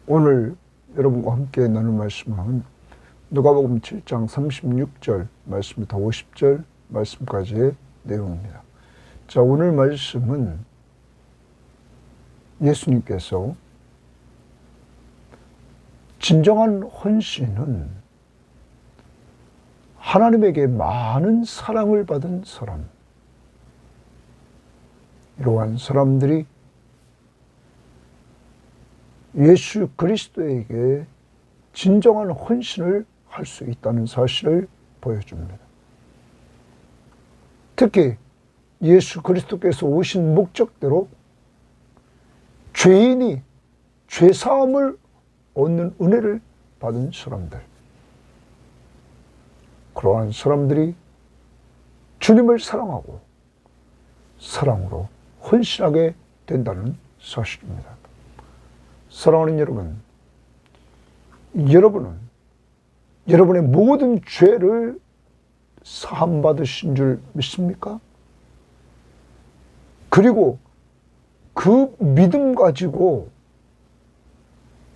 오늘 여러분과 함께 나눌 말씀은 누가복음 7장 36절 말씀부터 50절 말씀까지의 내용입니다. 자, 오늘 말씀은 예수님께서 진정한 헌신은 하나님에게 많은 사랑을 받은 사람, 이러한 사람들이 예수 그리스도에게 진정한 헌신을 할 수 있다는 사실을 보여줍니다. 특히 예수 그리스도께서 오신 목적대로 죄인이 죄사함을 얻는 은혜를 받은 사람들, 그러한 사람들이 주님을 사랑하고 사랑으로 헌신하게 된다는 사실입니다. 사랑하는 여러분, 여러분은 여러분의 모든 죄를 사함받으신 줄 믿습니까? 그리고 그 믿음 가지고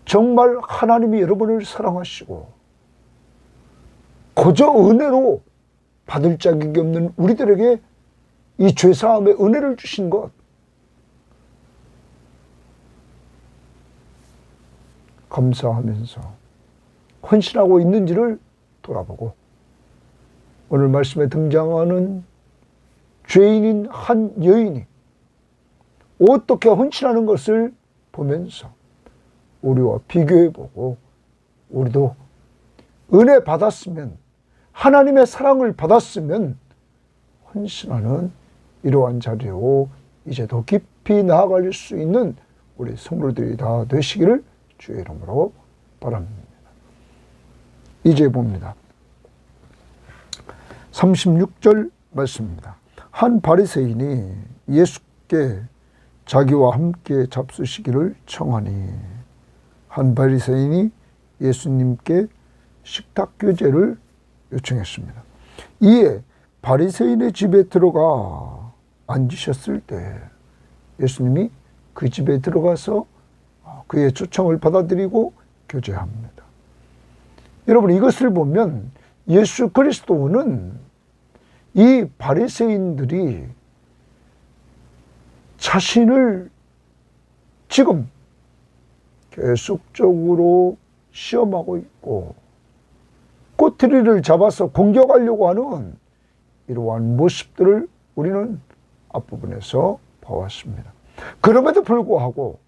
정말 하나님이 여러분을 사랑하시고 고저 은혜로 받을 자격이 없는 우리들에게 이 죄사함의 은혜를 주신 것, 감사하면서 헌신하고 있는지를 돌아보고 오늘 말씀에 등장하는 죄인인 한 여인이 어떻게 헌신하는 것을 보면서 우리와 비교해보고 우리도 은혜 받았으면, 하나님의 사랑을 받았으면 헌신하는 이러한 자리로 이제 더 깊이 나아갈 수 있는 우리 성도들이 다 되시기를 주의 이름으로 바랍니다. 이제 봅니다. 36절 말씀입니다. 한 바리새인이 예수께 자기와 함께 잡수시기를 청하니, 한 바리새인이 예수님께 식탁 교제를 요청했습니다. 이에 바리새인의 집에 들어가 앉으셨을 때 예수님이 그 집에 들어가서 그의 초청을 받아들이고 교제합니다. 여러분, 이것을 보면 예수 그리스도는 이 바리새인들이 자신을 지금 계속적으로 시험하고 있고 꼬투리를 잡아서 공격하려고 하는 이러한 모습들을 우리는 앞부분에서 봐왔습니다. 그럼에도 불구하고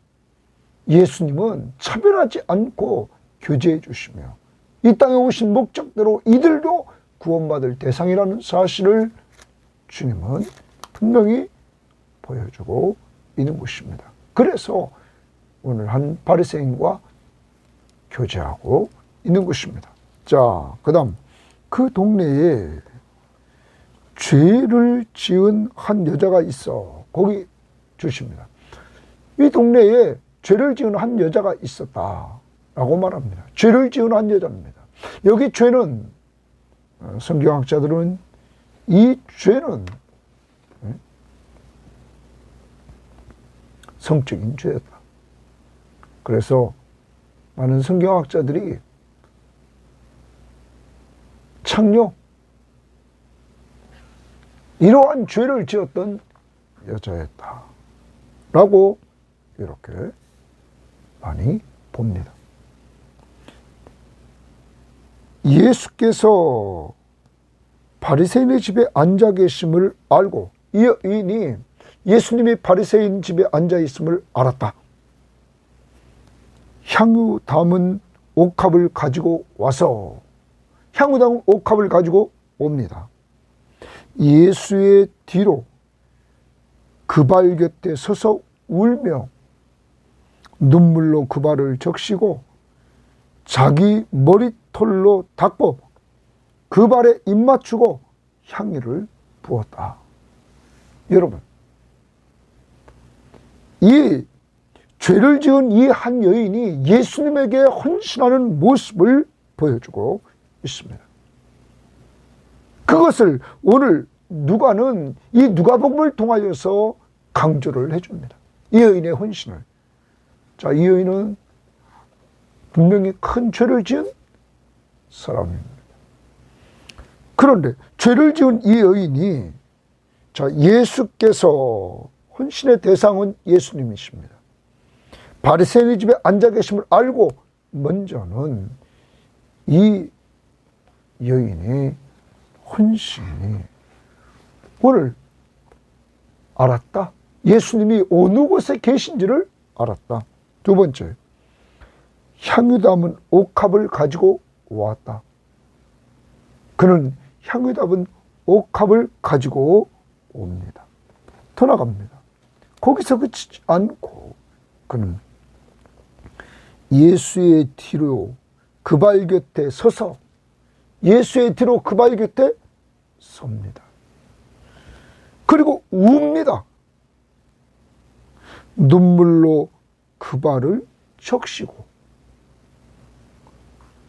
예수님은 차별하지 않고 교제해 주시며 이 땅에 오신 목적대로 이들도 구원받을 대상이라는 사실을 주님은 분명히 보여주고 있는 것입니다. 그래서 오늘 한 바리새인과 교제하고 있는 것입니다. 자, 그 다음 그 동네에 죄를 지은 한 여자가 있어. 거기 주십니다. 이 동네에 죄를 지은 한 여자가 있었다라고 말합니다. 죄를 지은 한 여자입니다. 여기 죄는 성경학자들은 이 죄는 성적인 죄다. 그래서 많은 성경학자들이 창녀, 이러한 죄를 지었던 여자였다 라고 이렇게 많이 봅니다. 예수께서 바리새인의 집에 앉아 계심을 알고 이 여인이 예수님이 바리새인 집에 앉아 있음을 알았다. 향유 담은 옥합을 가지고 와서 향유 담은 옥합을 가지고 옵니다. 예수의 뒤로 그 발 곁에 서서 울며 눈물로 그 발을 적시고 자기 머리털로 닦고 그 발에 입 맞추고 향유를 부었다. 여러분, 이 죄를 지은 이 한 여인이 예수님에게 헌신하는 모습을 보여주고 있습니다. 그것을 오늘 누가는 이 누가복음을 통하여서 강조를 해줍니다. 이 여인의 헌신을. 자, 이 여인은 분명히 큰 죄를 지은 사람입니다. 그런데 죄를 지은 이 여인이, 자, 예수께서 혼신의 대상은 예수님이십니다. 바리새인의 집에 앉아 계심을 알고 먼저는 이 여인이 혼신이 오늘 알았다. 예수님이 어느 곳에 계신지를 알았다. 두 번째, 향유 담은 옥합을 가지고 왔다. 그는 향유 담은 옥합을 가지고 옵니다. 더 나갑니다. 거기서 그치지 않고 그는 예수의 뒤로 그 발 곁에 서서 예수의 뒤로 그 발 곁에 섭니다. 그리고 웁니다. 눈물로 그 발을 적시고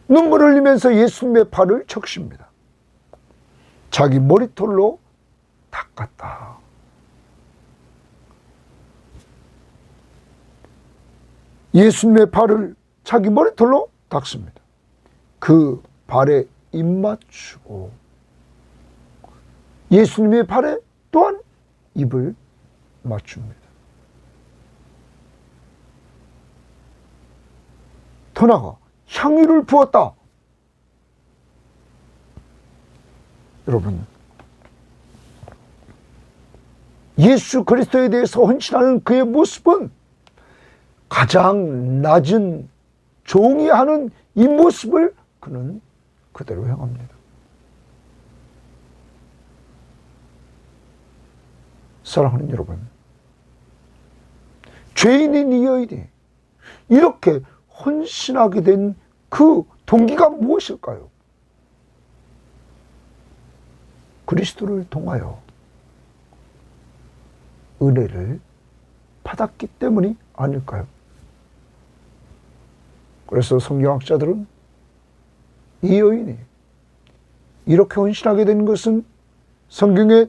눈물 흘리면서 예수님의 발을 적십니다. 자기 머리털로 닦았다. 예수님의 발을 자기 머리털로 닦습니다. 그 발에 입 맞추고 예수님의 발에 또한 입을 맞춥니다. 더 나아가 향유를 부었다. 여러분, 예수 그리스도에 대해서 헌신하는 그의 모습은 가장 낮은 종이 하는 이 모습을 그는 그대로 행합니다. 사랑하는 여러분, 죄인인 이 여인이 이렇게 헌신하게 된 그 동기가 무엇일까요? 그리스도를 통하여 은혜를 받았기 때문이 아닐까요? 그래서 성경학자들은 이 여인이 이렇게 헌신하게 된 것은 성경에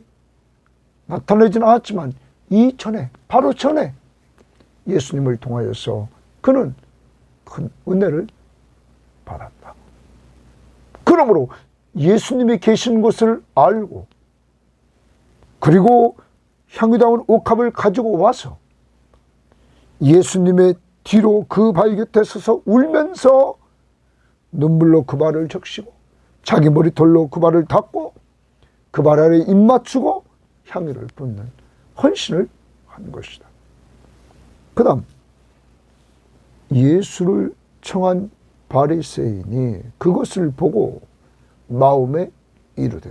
나타나진 않았지만 이전에, 바로 전에 예수님을 통하여서 그는 큰 은혜를 받았다. 그러므로 예수님이 계신 곳을 알고 그리고 향유다운 옥합을 가지고 와서 예수님의 뒤로 그 발 곁에 서서 울면서 눈물로 그 발을 적시고 자기 머리털로 그 발을 닦고 그 발 아래 입 맞추고 향유를 붓는 헌신을 한 것이다. 그 다음 예수를 청한 바리새인이 그것을 보고 마음에 이르되,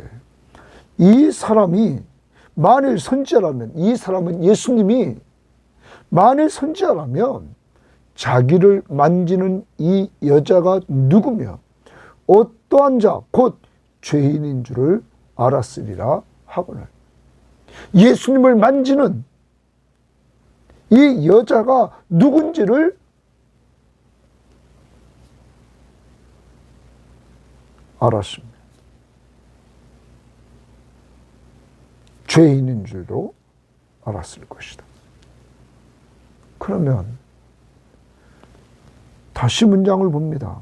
이 사람이 만일 선지자라면, 이 사람은 예수님이 만일 선지자라면 자기를 만지는 이 여자가 누구며 어떠한 자 곧 죄인인 줄을 알았으리라 하거늘. 예수님을 만지는 이 여자가 누군지를 알았습니다. 죄인인 줄도 알았을 것이다. 그러면 다시 문장을 봅니다.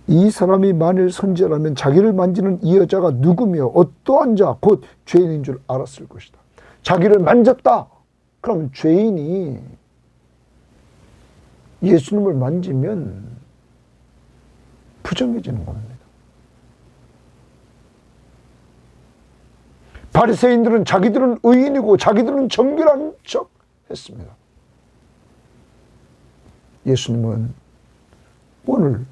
이 사람이 만일 선지자라면 자기를 만지는 이 여자가 누구며 어떠한 자 곧 죄인인 줄 알았을 것이다. 자기를 만졌다. 그럼 죄인이 예수님을 만지면 부정해지는 겁니다. 바리새인들은 자기들은 의인이고 자기들은 정결한 척 했습니다. 예수님은 오늘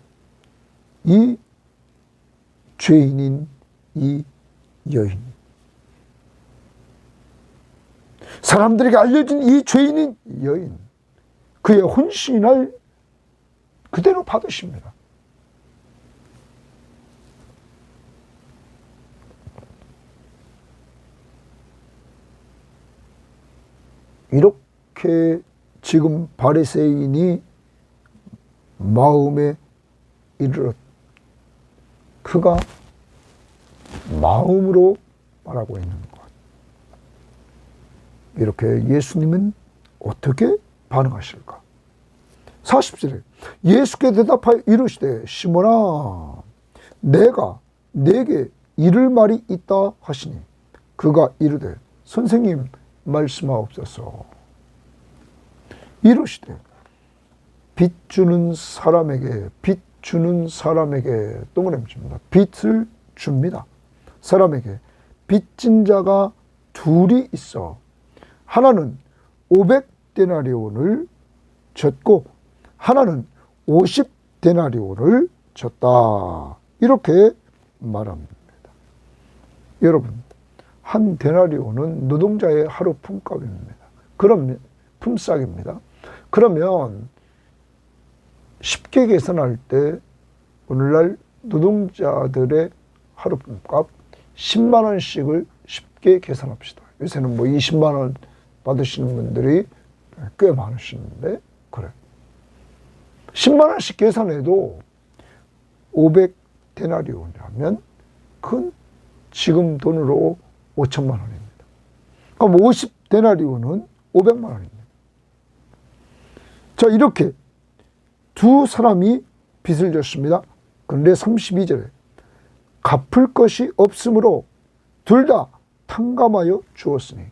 이 죄인인 이 여인, 사람들에게 알려진 이 죄인인 여인, 그의 혼신을 그대로 받으십니다. 이렇게 지금 바리새인이 마음에 이르렀, 그가 마음으로 말하고 있는 것. 이렇게 예수님은 어떻게 반응하실까? 40절에 예수께 대답하여 이르시되 시몬아 내가 네게 이를 말이 있다 하시니 그가 이르되 선생님 말씀하옵소서. 이르시되 빚 주는 사람에게 동그라미 빚을 줍니다. 사람에게 빚진 자가 둘이 있어 하나는 500데나리온을 졌고 하나는 50데나리온을 졌다. 이렇게 말합니다. 여러분, 한 데나리온은 노동자의 하루 품값입니다. 그럼 품삯입니다. 그러면 쉽게 계산할 때 오늘날 노동자들의 하루 품값 10만 원씩을 쉽게 계산합시다. 요새는 뭐 20만 원 받으시는 분들이 꽤 많으시는데 그래. 10만 원씩 계산해도 500데나리온이라면 그건 지금 돈으로 5천만 원입니다. 그럼 50데나리온은 500만 원입니다. 자, 이렇게 두 사람이 빚을 졌습니다. 그런데 32절에 갚을 것이 없으므로 둘 다 탕감하여 주었으니,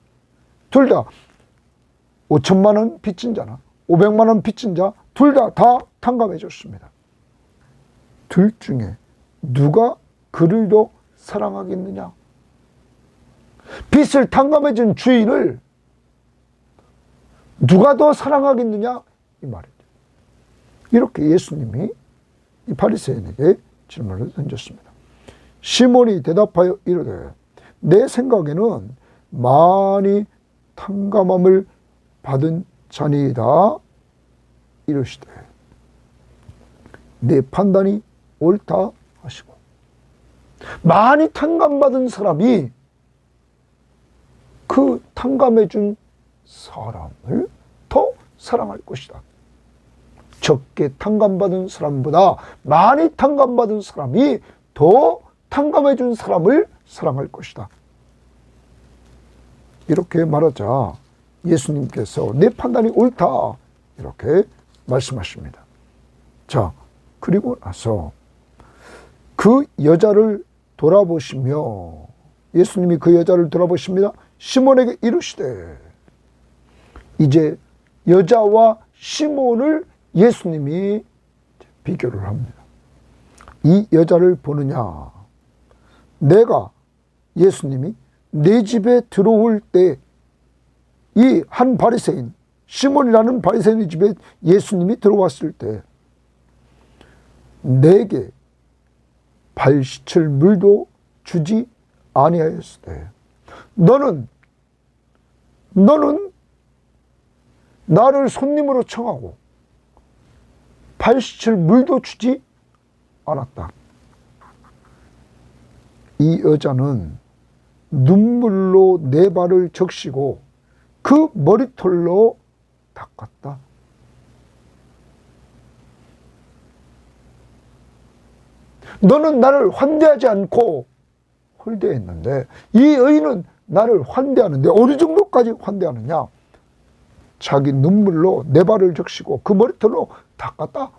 둘 다 5천만 원 빚진 자나 500만 원 빚진 자 둘 다 탕감해 줬습니다. 둘 중에 누가 그를 더 사랑하겠느냐? 빚을 탕감해 준 주인을 누가 더 사랑하겠느냐? 이 말이죠. 이렇게 예수님이 이 바리새인에게 질문을 던졌습니다. 시몬이 대답하여 이르되 내 생각에는 많이 탕감함을 받은 자니이다. 이르시되 내 판단이 옳다 하시고, 많이 탕감받은 사람이 그 탕감해 준 사람을 더 사랑할 것이다. 적게 탕감받은 사람보다 많이 탕감받은 사람이 더 탕감해 준 사람을 사랑할 것이다. 이렇게 말하자 예수님께서 내 판단이 옳다 이렇게 말씀하십니다. 자, 그리고 나서 그 여자를 돌아보시며, 예수님이 그 여자를 돌아보십니다. 시몬에게 이르시되, 이제 여자와 시몬을 예수님이 비교를 합니다. 이 여자를 보느냐? 내가, 예수님이 내 집에 들어올 때 이 한 바리새인, 시몬이라는 바리새인의 집에 예수님이 들어왔을 때 내게 발 씻을 물도 주지 아니하였을 때, 너는 나를 손님으로 청하고 발 씻을 물도 주지 않았다. 이 여자는 눈물로 내 발을 적시고 그 머리털로 닦았다. 너는 나를 환대하지 않고 홀대했는데 이 여인은 나를 환대하는데 어느 정도까지 환대하느냐? 자기 눈물로 내 발을 적시고 그 머리털로 닦았다.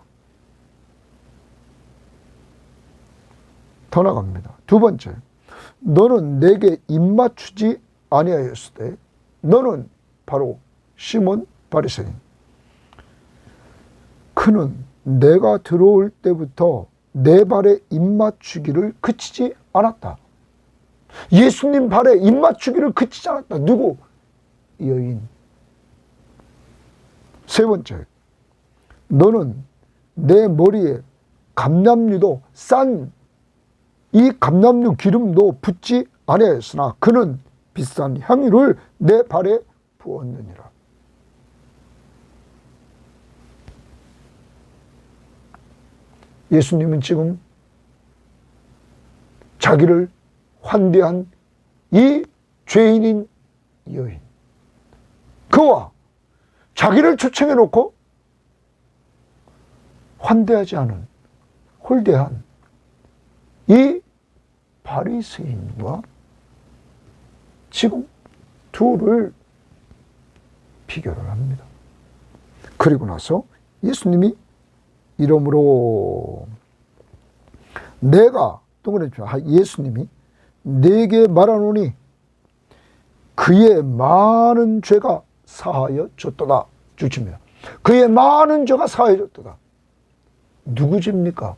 더 나갑니다. 두 번째, 너는 내게 입맞추지 아니하였을 때, 너는 바로 시몬 바리새인, 그는 내가 들어올 때부터 내 발에 입맞추기를 그치지 않았다. 예수님 발에 입맞추기를 그치지 않았다. 누구? 여인. 세 번째, 너는 내 머리에 감람유도 싼 이 감람유 기름도 붓지 아니하였으나 그는 비싼 향유를 내 발에 부었느니라. 예수님은 지금 자기를 환대한 이 죄인인 여인, 그와 자기를 초청해 놓고 환대하지 않은, 홀대한 이 바리새인과 지금 둘을 비교를 합니다. 그리고 나서 예수님이 이러므로 내가 예수님이 내게 말하노니 그의 많은 죄가 사하여 줬도다. 주십니다. 그의 많은 죄가 사하여 줬도다. 누구 죄입니까?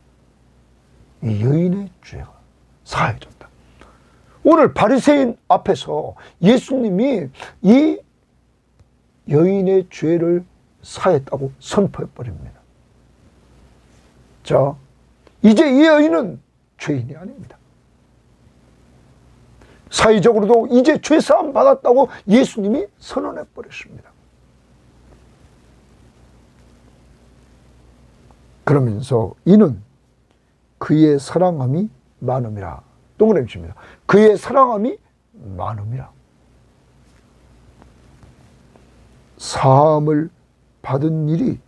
이 여인의 죄가 사하여 줬다. 오늘 바리새인 앞에서 예수님이 이 여인의 죄를 사했다고 선포해 버립니다. 자, 이제 이 여인은 죄인이 아닙니다. 사회적으로도 이제 죄사함 받았다고 예수님이 선언해 버렸습니다. 그러면서 이는 그의 사랑함이 많음이라. 동그라미 칩니다. 그의 사랑함이 많음이라. 사함을 받은 일이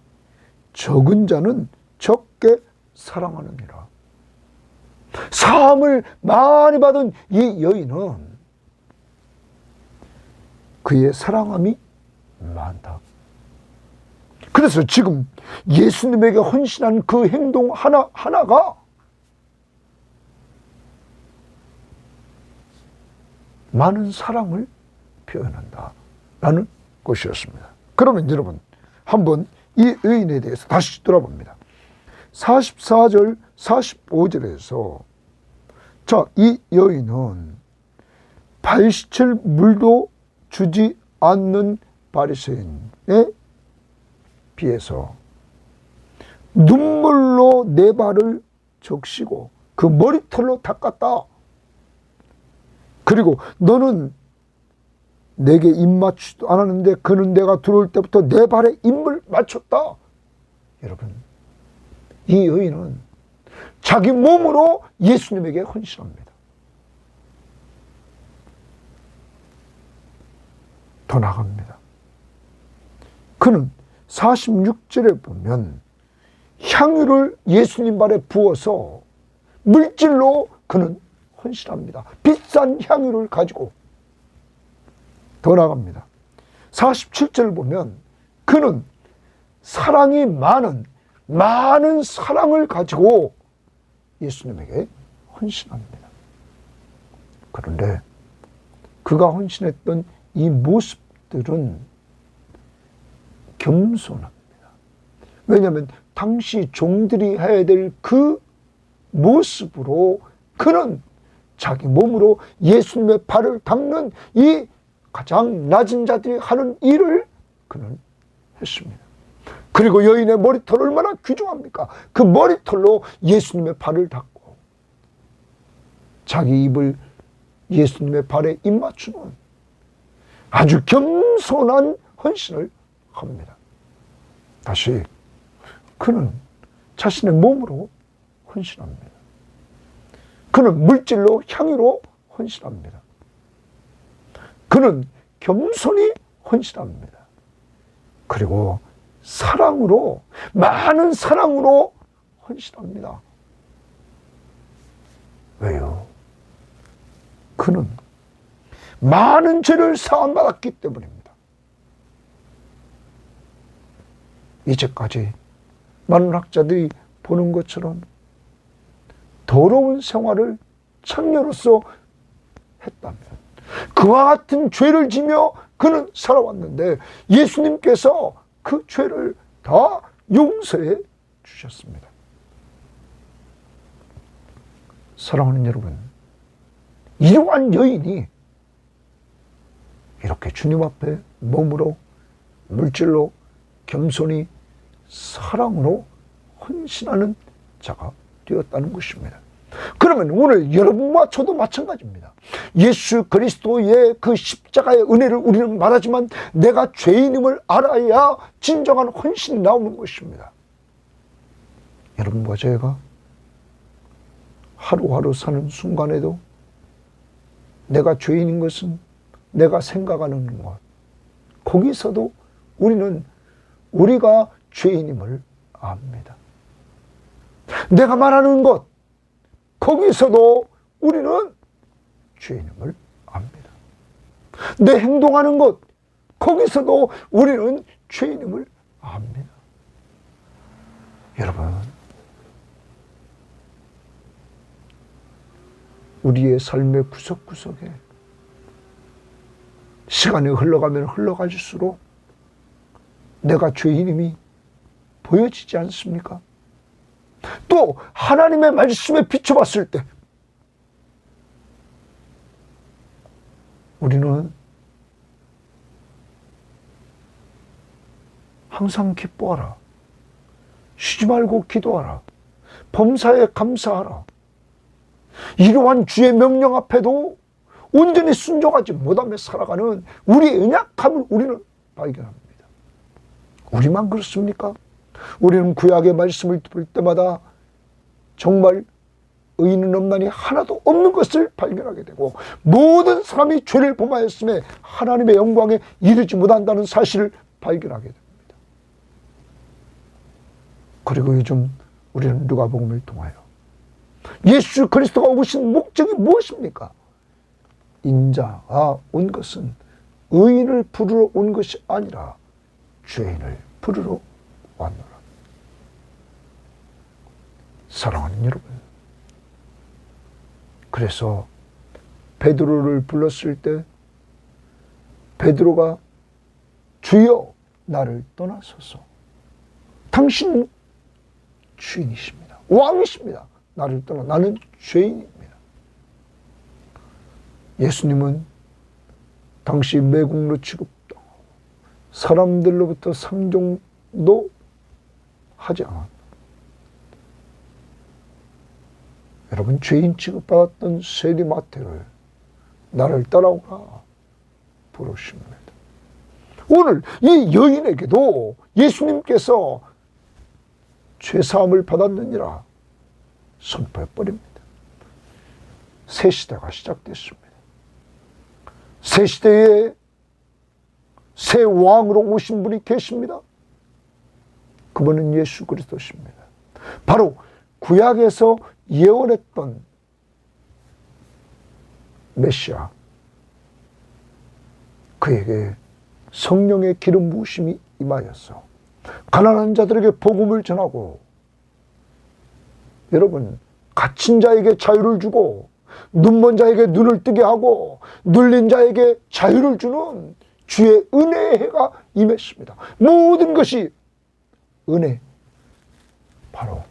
적은 자는 적게 사랑하느니라. 사함을 많이 받은 이 여인은 그의 사랑함이 많다. 그래서 지금 예수님에게 헌신한 그 행동 하나하나가 많은 사랑을 표현한다 라는 것이었습니다. 그러면 여러분 한번 이 여인에 대해서 다시 돌아봅니다. 44절 45절에서 자, 이 여인은 발 씻을 물도 주지 않는 바리새인에 비해서 눈물로 내 발을 적시고 그 머리털로 닦았다. 그리고 너는 내게 입 맞추지도 않았는데 그는 내가 들어올 때부터 내 발에 입을 맞췄다. 여러분, 이 여인은 자기 몸으로 예수님에게 헌신합니다. 더 나갑니다. 그는 46절에 보면 향유를 예수님 발에 부어서 물질로 그는 헌신합니다. 비싼 향유를 가지고. 더 나갑니다. 47절을 보면 그는 사랑이 많은 사랑을 가지고 예수님에게 헌신합니다. 그런데 그가 헌신했던 이 모습들은 겸손합니다. 왜냐하면 당시 종들이 해야 될 그 모습으로 그는 자기 몸으로 예수님의 발을 닦는 이 가장 낮은 자들이 하는 일을 그는 했습니다. 그리고 여인의 머리털 얼마나 귀중합니까? 그 머리털로 예수님의 발을 닦고 자기 입을 예수님의 발에 입 맞추는 아주 겸손한 헌신을 합니다. 다시 그는 자신의 몸으로 헌신합니다. 그는 물질로 향유로 헌신합니다. 그는 겸손히 헌신합니다. 그리고 사랑으로, 많은 사랑으로 헌신합니다. 왜요? 그는 많은 죄를 사함받았기 때문입니다. 이제까지 많은 학자들이 보는 것처럼 더러운 생활을 창녀로서 했다면 그와 같은 죄를 지며 그는 살아왔는데 예수님께서 그 죄를 다 용서해 주셨습니다. 사랑하는 여러분, 이러한 여인이 이렇게 주님 앞에 몸으로, 물질로, 겸손히, 사랑으로 헌신하는 자가 되었다는 것입니다. 그러면 오늘 여러분과 저도 마찬가지입니다. 예수 그리스도의 그 십자가의 은혜를 우리는 말하지만 내가 죄인임을 알아야 진정한 헌신이 나오는 것입니다. 여러분과 제가 하루하루 사는 순간에도 내가 죄인인 것은 내가 생각하는 것, 거기서도 우리는 우리가 죄인임을 압니다. 내가 말하는 것, 거기서도 우리는 죄인임을 압니다. 내 행동하는 것, 거기서도 우리는 죄인임을 압니다. 여러분, 우리의 삶의 구석구석에 시간이 흘러가면 흘러갈수록 내가 죄인임이 보여지지 않습니까? 또 하나님의 말씀에 비춰봤을 때 우리는 항상 기뻐하라, 쉬지 말고 기도하라, 범사에 감사하라, 이러한 주의 명령 앞에도 온전히 순종하지 못하며 살아가는 우리의 연약함을 우리는 발견합니다. 우리만 그렇습니까? 우리는 구약의 말씀을 볼 때마다 정말 의인은 없나니 하나도 없는 것을 발견하게 되고, 모든 사람이 죄를 범하였음에 하나님의 영광에 이르지 못한다는 사실을 발견하게 됩니다. 그리고 요즘 우리는 누가복음을 통하여 예수 그리스도가 오신 목적이 무엇입니까? 인자가 온 것은 의인을 부르러 온 것이 아니라 죄인을 부르러 왔노라. 사랑하는 여러분, 그래서 베드로를 불렀을 때 베드로가 주여 나를 떠나소서, 당신은 주인이십니다, 왕이십니다, 나를 떠나 나는 죄인입니다. 예수님은 당시 매국노 취급당하고 사람들로부터 상종도 하지 않았다. 여러분, 죄인 취급받았던 세리마태를 나를 따라오라 부르십니다. 오늘 이 여인에게도 예수님께서 죄사함을 받았느니라 선포해버립니다. 새 시대가 시작됐습니다. 새 시대에 새 왕으로 오신 분이 계십니다. 그분은 예수 그리스도십니다. 바로 구약에서 예언했던 메시아, 그에게 성령의 기름 부으심이 임하여서 가난한 자들에게 복음을 전하고, 여러분, 갇힌 자에게 자유를 주고 눈먼 자에게 눈을 뜨게 하고 눌린 자에게 자유를 주는 주의 은혜의 해가 임했습니다. 모든 것이 은혜, 바로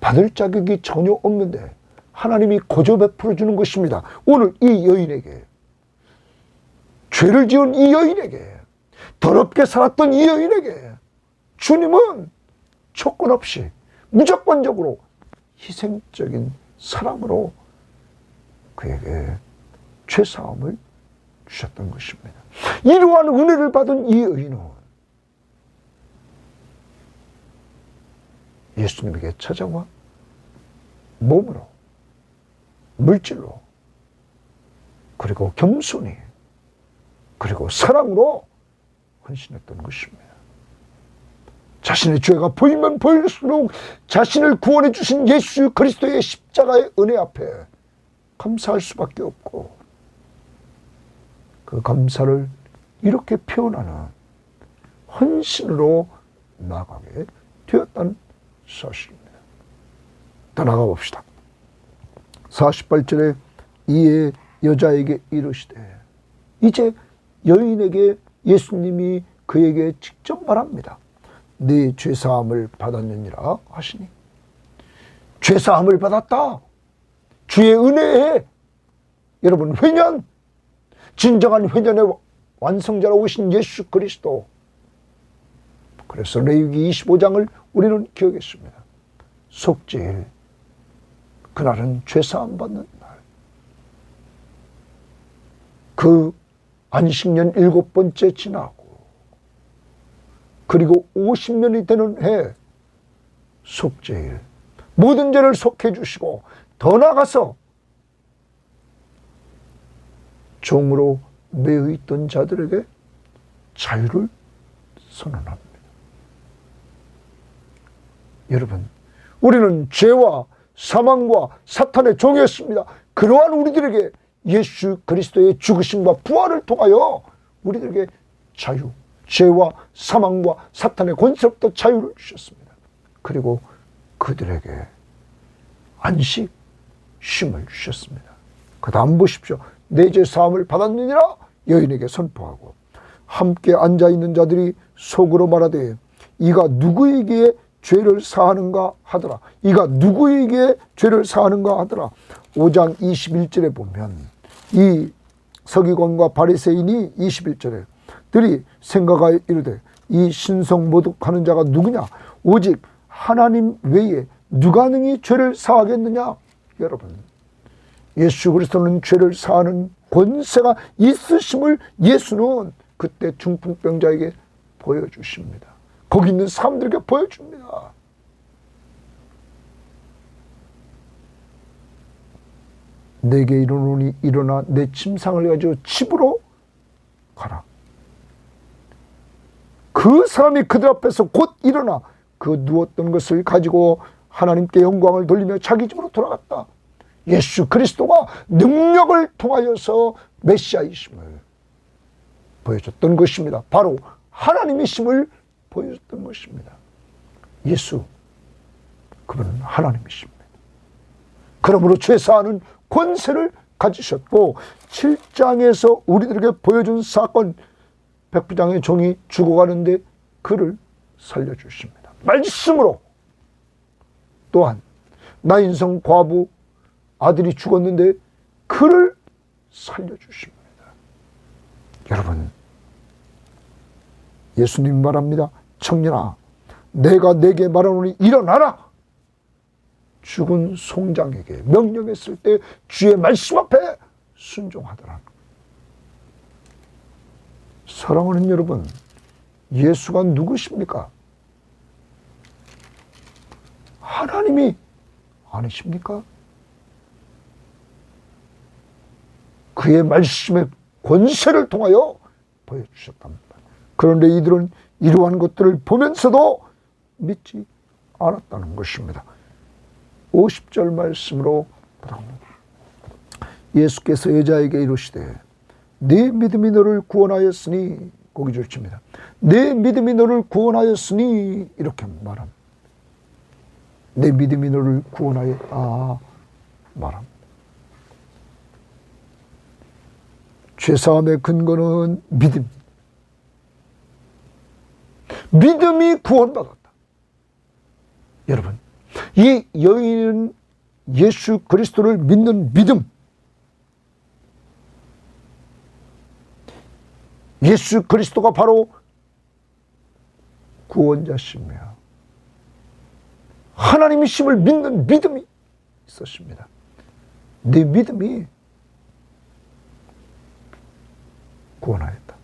받을 자격이 전혀 없는데 하나님이 거저 베풀어 주는 것입니다. 오늘 이 여인에게, 죄를 지은 이 여인에게, 더럽게 살았던 이 여인에게 주님은 조건 없이 무조건적으로 희생적인 사랑으로 그에게 죄사함을 주셨던 것입니다. 이러한 은혜를 받은 이 여인은 예수님에게 찾아와 몸으로, 물질로, 그리고 겸손히, 그리고 사랑으로 헌신했던 것입니다. 자신의 죄가 보이면 보일수록 자신을 구원해 주신 예수 그리스도의 십자가의 은혜 앞에 감사할 수밖에 없고, 그 감사를 이렇게 표현하는 헌신으로 나아가게 되었다는 사실입니다. 더 나아가 봅시다. 48절에 이에 여자에게 이르시되, 이제 여인에게 예수님이 그에게 직접 말합니다. 네 죄사함을 받았느니라 하시니, 죄사함을 받았다, 주의 은혜에, 여러분, 회년, 진정한 회년의 완성자로 오신 예수 그리스도. 그래서 레위기 25장을 우리는 기억했습니다. 속죄일, 그날은 죄사함 받는 날. 그 안식년 7번째 지나고, 그리고 50년이 되는 해 속죄일, 모든 죄를 속해 주시고, 더 나아가서 종으로 매여 있던 자들에게 자유를 선언합니다. 여러분, 우리는 죄와 사망과 사탄의 종이었습니다. 그러한 우리들에게 예수 그리스도의 죽으심과 부활을 통하여 우리들에게 자유, 죄와 사망과 사탄의 권세로부터 자유를 주셨습니다. 그리고 그들에게 안식, 쉼을 주셨습니다. 그 다음 보십시오. 내 죄 사함을 받았느니라 여인에게 선포하고 함께 앉아있는 자들이 속으로 말하되 이가 누구에게 죄를 사하는가 하더라. 이가 누구에게 죄를 사하는가 하더라. 5장 21절에 보면 이 서기관과 바리새인이 21절에 들이 생각하여 이르되 이 신성 모독하는 자가 누구냐? 오직 하나님 외에 누가 능히 죄를 사하겠느냐? 여러분, 예수 그리스도는 죄를 사하는 권세가 있으심을 예수는 그때 중풍병자에게 보여주십니다. 거기 있는 사람들에게 보여줍니다. 내게 이르노니 일어나 내 침상을 가지고 집으로 가라. 그 사람이 그들 앞에서 곧 일어나 그 누웠던 것을 가지고 하나님께 영광을 돌리며 자기 집으로 돌아갔다. 예수 그리스도가 능력을 통하여서 메시아이심을 보여줬던 것입니다. 바로 하나님이심을 보여줬던 것입니다. 예수, 그분은 하나님이십니다. 그러므로 죄사하는 권세를 가지셨고 7장에서 우리들에게 보여준 사건, 백부장의 종이 죽어가는데 그를 살려주십니다. 말씀으로. 또한 나인성 과부 아들이 죽었는데 그를 살려주십니다. 여러분, 예수님 말합니다. 청년아, 내가 내게 말하노니 일어나라. 죽은 송장에게 명령했을 때 주의 말씀 앞에 순종하더라. 사랑하는 여러분, 예수가 누구십니까? 하나님이 아니십니까? 그의 말씀의 권세를 통하여 보여주셨답니다. 그런데 이들은 이러한 것들을 보면서도 믿지 않았다는 것입니다. 50절 말씀으로 돌아옵니다. 예수께서 여자에게 이르시되 네 믿음이 너를 구원하였으니, 고기 줄칩니다. 내 믿음이 너를 구원하였으니, 이렇게 말합니다. 내 믿음이 너를 구원하였다 말합니다. 죄사함의 근거는 믿음. 믿음이 구원받았다. 여러분, 이 여인은 예수 그리스도를 믿는 믿음, 예수 그리스도가 바로 구원자시며 하나님이심을 믿는 믿음이 있었습니다. 내 믿음이 구원하였다.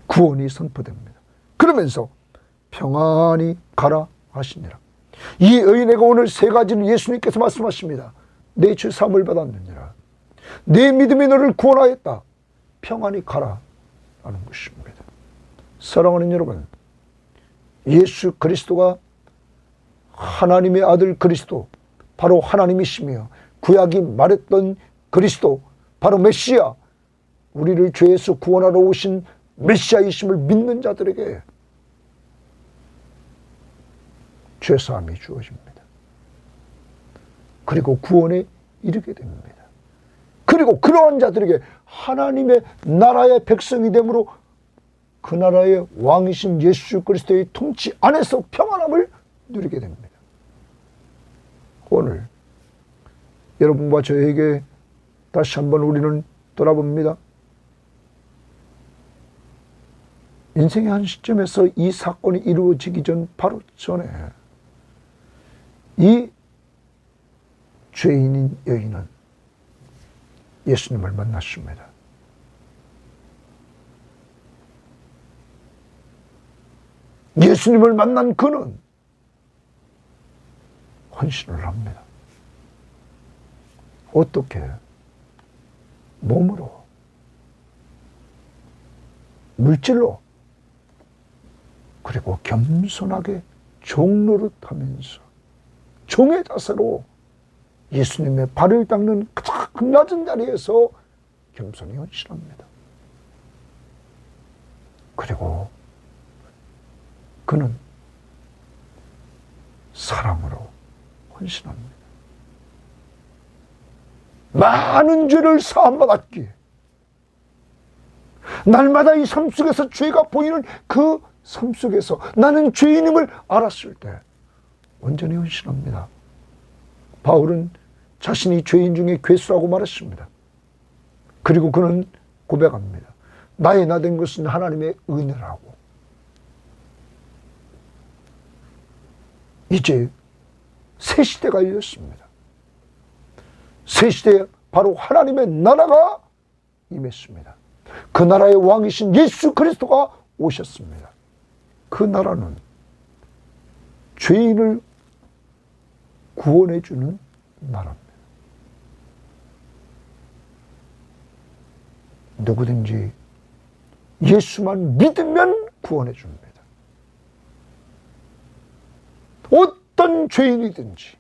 구원이 선포됩니다. 그러면서 평안히 가라 하시니라. 이 여인에게 오늘 세 가지는 예수님께서 말씀하십니다. 내 죄 사함을 받았느니라. 내 믿음이 너를 구원하였다. 평안히 가라 라는 것입니다. 사랑하는 여러분, 예수 그리스도가 하나님의 아들 그리스도, 바로 하나님이시며 구약이 말했던 그리스도, 바로 메시아, 우리를 죄에서 구원하러 오신 메시아이심을 믿는 자들에게 죄사함이 주어집니다. 그리고 구원에 이르게 됩니다. 그리고 그러한 자들에게 하나님의 나라의 백성이 되므로 그 나라의 왕이신 예수 그리스도의 통치 안에서 평안함을 누리게 됩니다. 오늘 여러분과 저에게 다시 한번 우리는 돌아봅니다. 인생의 한 시점에서 이 사건이 이루어지기 전 바로 전에 이 죄인인 여인은 예수님을 만났습니다. 예수님을 만난 그는 헌신을 합니다. 어떻게? 몸으로, 물질로, 그리고 겸손하게 종노릇 하면서 종의 자세로 예수님의 발을 닦는 가장 낮은 자리에서 겸손히 헌신합니다. 그리고 그는 사랑으로 헌신합니다. 많은 죄를 사함받았기에 날마다 이 삶 속에서 죄가 보이는 그 삶 속에서 나는 죄인임을 알았을 때 온전히 헌신합니다. 바울은 자신이 죄인 중에 괴수라고 말했습니다. 그리고 그는 고백합니다. 나의 나 된 것은 하나님의 은혜라고. 이제 새 시대가 열렸습니다. 새 시대에 바로 하나님의 나라가 임했습니다. 그 나라의 왕이신 예수 그리스도가 오셨습니다. 그 나라는 죄인을 구원해 주는 나라입니다. 누구든지 예수만 믿으면 구원해 줍니다. 어떤 죄인이든지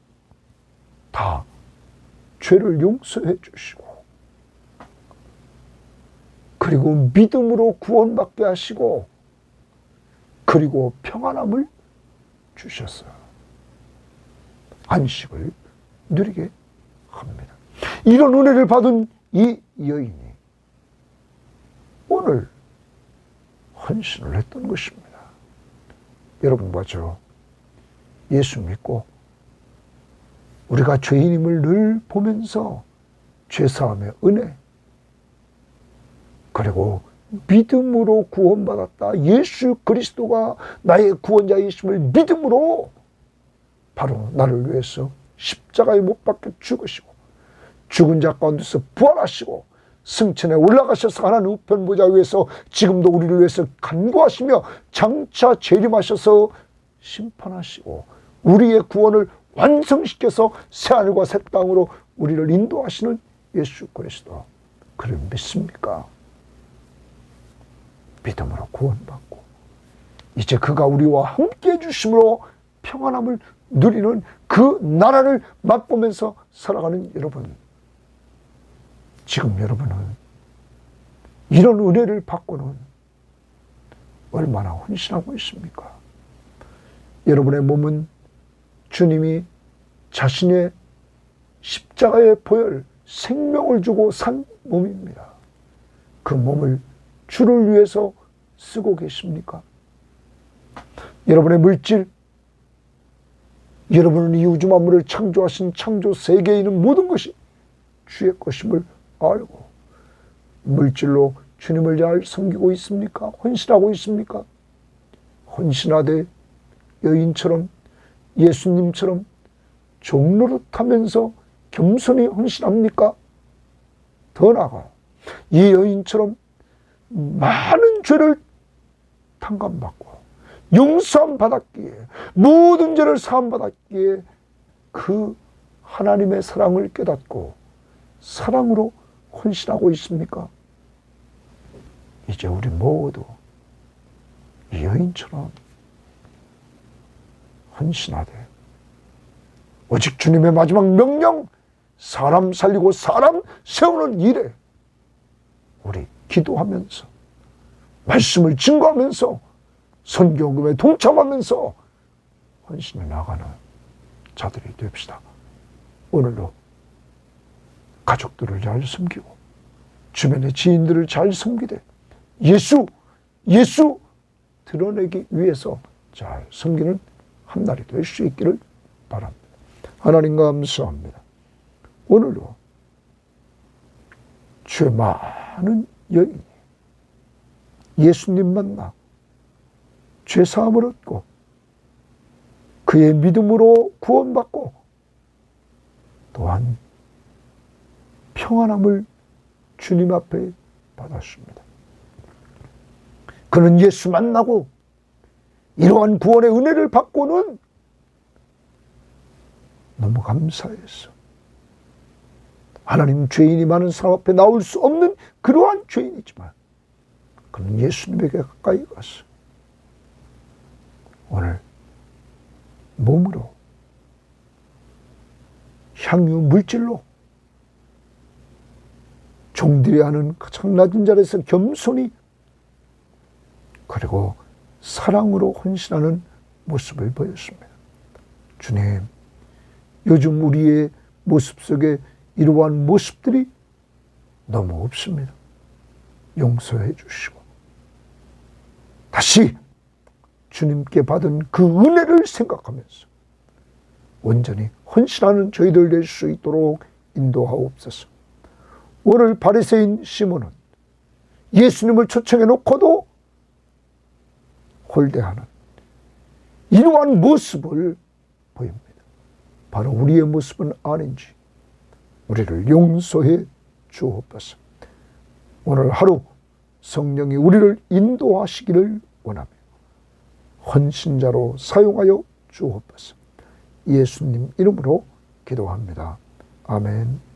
다 죄를 용서해 주시고 그리고 믿음으로 구원받게 하시고 그리고 평안함을 주셨어요. 안식을 누리게 합니다. 이런 은혜를 받은 이 여인이 오늘 헌신을 했던 것입니다. 여러분과 저 예수 믿고 우리가 죄인임을 늘 보면서 죄사함의 은혜 그리고 믿음으로 구원받았다. 예수 그리스도가 나의 구원자이심을 믿음으로 바로 나를 위해서 십자가에 못 박혀 죽으시고 죽은 자 가운데서 부활하시고 승천에 올라가셔서 하나님 우편 보좌 위에서 지금도 우리를 위해서 간구하시며 장차 재림하셔서 심판하시고 우리의 구원을 완성시켜서 새하늘과 새 땅으로 우리를 인도하시는 예수 그리스도, 그를 믿습니까? 믿음으로 구원받고 이제 그가 우리와 함께 해주심으로 평안함을 누리는 그 나라를 맛보면서 살아가는 여러분, 지금 여러분은 이런 은혜를 받고는 얼마나 헌신하고 있습니까? 여러분의 몸은 주님이 자신의 십자가의 보혈, 생명을 주고 산 몸입니다. 그 몸을 주를 위해서 쓰고 계십니까? 여러분의 물질, 여러분은 이 우주 만물을 창조하신 창조 세계에 있는 모든 것이 주의 것임을 알고 물질로 주님을 잘 섬기고 있습니까? 헌신하고 있습니까? 헌신하되 여인처럼 예수님처럼 종노릇하면서 겸손히 헌신합니까? 더 나아가 이 여인처럼 많은 죄를 탕감받고 용서함 받았기에 모든 죄를 사함 받았기에 그 하나님의 사랑을 깨닫고 사랑으로 헌신하고 있습니까? 이제 우리 모두 이 여인처럼 헌신하되 오직 주님의 마지막 명령, 사람 살리고 사람 세우는 일에 우리 기도하면서 말씀을 증거하면서 선교금에 동참하면서 헌신해 나가는 자들이 됩시다. 오늘도 가족들을 잘 섬기고 주변의 지인들을 잘 섬기되 예수 드러내기 위해서 잘 섬기는 한 날이 될 수 있기를 바랍니다. 하나님 감사합니다. 오늘도 죄 많은 여인이 예수님 만나 죄사함을 얻고 그의 믿음으로 구원받고 또한 평안함을 주님 앞에 받았습니다. 그는 예수 만나고 이러한 구원의 은혜를 받고는 너무 감사했어. 하나님, 죄인이 많은 사람 앞에 나올 수 없는 그러한 죄인이지만 그는 예수님에게 가까이 갔어. 오늘 몸으로 향유 물질로 종들이 하는 가장 낮은 자리에서 겸손히 그리고 사랑으로 헌신하는 모습을 보였습니다. 주님, 요즘 우리의 모습 속에 이러한 모습들이 너무 없습니다. 용서해 주시고 다시 주님께 받은 그 은혜를 생각하면서 온전히 헌신하는 저희들 될 수 있도록 인도하옵소서. 오늘 바리새인 시몬은 예수님을 초청해 놓고도 홀대하는 이러한 모습을 보입니다. 바로 우리의 모습은 아닌지 우리를 용서해 주옵소서. 오늘 하루 성령이 우리를 인도하시기를 원하며 헌신자로 사용하여 주옵소서. 예수님 이름으로 기도합니다. 아멘.